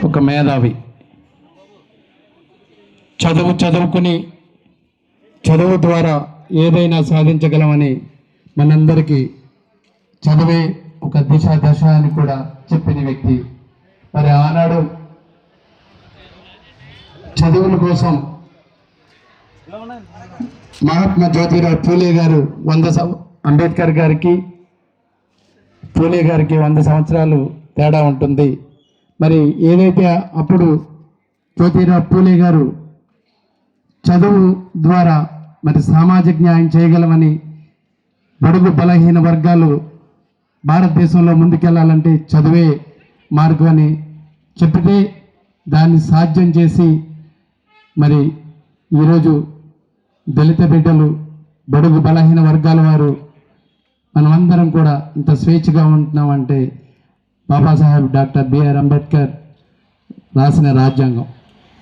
ఒక మేధావి. చదువుకుని చదువు ద్వారా ఏదైనా సాధించగలమని మనందరికీ చదువే ఒక దశ అని కూడా చెప్పిన వ్యక్తి. మరి ఆనాడు చదువుల కోసం మహాత్మా జ్యోతిరావు పూలే గారు అంబేద్కర్ గారికి పూలే గారికి 100 సంవత్సరాలు తేడా ఉంటుంది. మరి ఏదైతే అప్పుడు జ్యోతిరావు పూలే గారు చదువు ద్వారా మరి సామాజిక న్యాయం చేయగలమని, బడుగు బలహీన వర్గాలు భారతదేశంలో ముందుకెళ్లాలంటే చదువే మార్గం అని చెప్పితే దాన్ని సాధ్యం చేసి మరి ఈరోజు దళిత బిడ్డలు, బడుగు బలహీన వర్గాల వారు మనమందరం కూడా ఇంత స్వేచ్ఛగా ఉంటున్నామంటే బాబాసాహెబ్ డాక్టర్ బిఆర్ అంబేద్కర్ రాసిన రాజ్యాంగం.